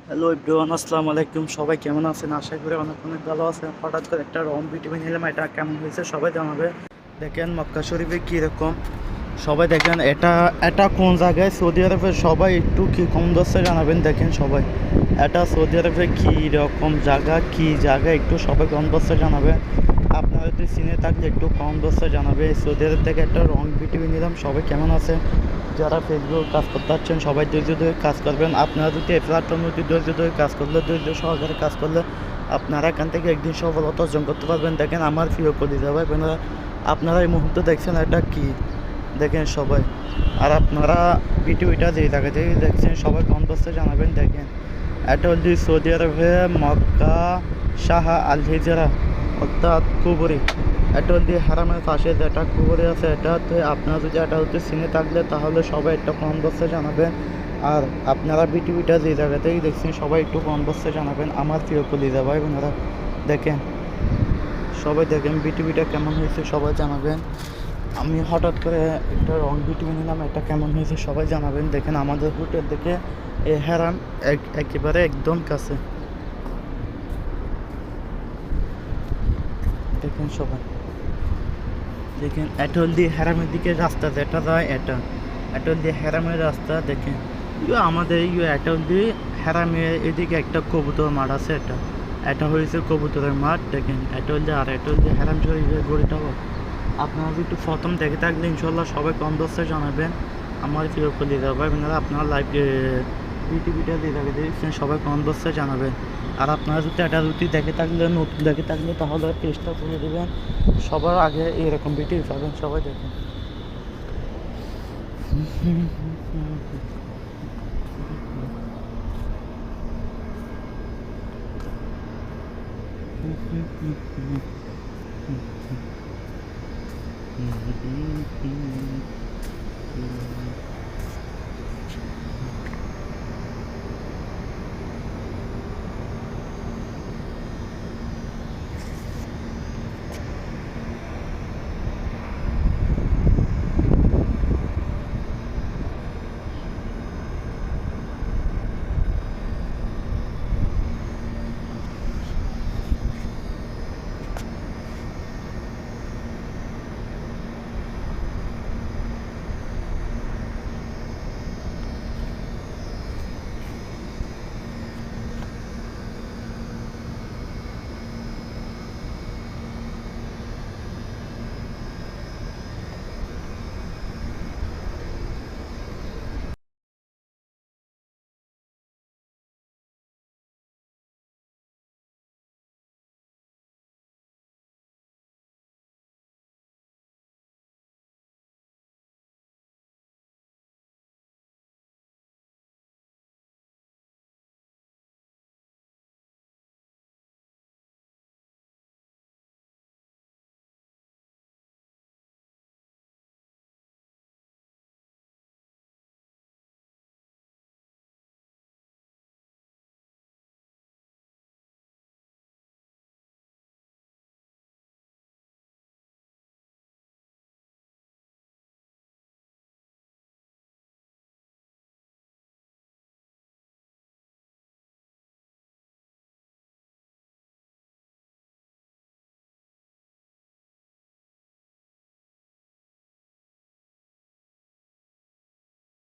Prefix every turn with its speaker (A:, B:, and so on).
A: Hello everyone, আসসালামু আলাইকুম। সবাই কেমন আছেন? আশা করি অনেক অনেক ভালো আছেন। হঠাৎ করে একটা রং ভিডিও নিলাম, এটা কেমন হয়েছে সবাই জানাবে। দেখেন মক্কা শরীফে কীরকম, সবাই দেখেন এটা এটা কোন জায়গায় সৌদি আরবের, সবাই একটু কী কম দশে জানাবেন। দেখেন সবাই এটা সৌদি আরবে কী রকম জায়গা, কী জায়গা একটু সবাই কম দশে জানাবে। আপনারা যদি চিনে থাকলে একটু কম দশে জানাবে। সৌদি আরব থেকে একটা রং ভিডিও নিলাম। সবাই কেমন আছে? যারা ফেসবুক কাজ করতে পারছেন সবাই ধৈর্য ধরে কাজ করবেন। আপনারা যদি এই প্ল্যাটফর্মে ধৈর্য ধরে কাজ করলে, ধৈর্য সহকারে কাজ করলে আপনারা এখান থেকে একদিন সফলতা অর্জন করতে পারবেন। দেখেন আমার প্রিয় কলিজা ভাই বোনেরা, আপনারা এই মুহূর্তে দেখছেন এটা কি, দেখেন সবাই। আর আপনারা ভিডিওটা যে জায়গাতে দেখছেন সবাই কমেন্টে জানাবেন। দেখেন এটা হল সৌদি আরবে মক্কা শাহ আল হিজরা অর্থাৎ কুবরি। এটা হল হারামের পাশে যেটা কুবরি আছে, এটাতে আপনারা যদি এটা হচ্ছে চিনে থাকলে তাহলে সবাই একটা কমেন্টে জানাবেন। আর আপনারা ভিডিওটা যে জায়গাতেই দেখছেন সবাই একটু কমেন্টে জানাবেন। আমার প্রিয় কলিজা ভাই বোনেরা, দেখেন সবাই দেখেন ভিডিওটা কেমন হয়েছে সবাই জানাবেন। আমি হঠাৎ করে একটা রং ভিডিও নিলাম, এটা কেমন হয়েছে সবাই জানাবেন। দেখেন আমাদের হোটেল থেকে এ হারাম একেবারে একদম কাছে। দেখেন সবাই, দেখেন এটা হল দিয়ে হারামের দিকে রাস্তা যেটা যায়, এটা এটা হল দিয়ে হারামের রাস্তা। দেখেন আমাদের এটা হল দিয়ে হারামের এদিকে একটা কবুতর মাঠ আছে, এটা এটা হয়েছে কবুতরের মাঠ। দেখেন এটা হল দিয়ে, আর এটা হল দিয়ে হারাম শরীফের গড়িটা। আপনারা যদি একটু প্রথম দেখে থাকলে ইনশাল্লাহ সবাই কমেন্টে জানাবেন। আমার প্রিয় কলিজা ভাই বোনেরা, আপনারা লাইভ ভিডিওটা দিয়ে থাকে দেখছেন সবাই কমেন্টে জানাবেন। আর আপনারা যদি এটা যদি দেখে থাকলে, নতুন দেখে থাকলে তাহলে চেষ্টা করে দেবেন সবার আগে এরকম ভিডিও পাবেন। সবাই দেখেন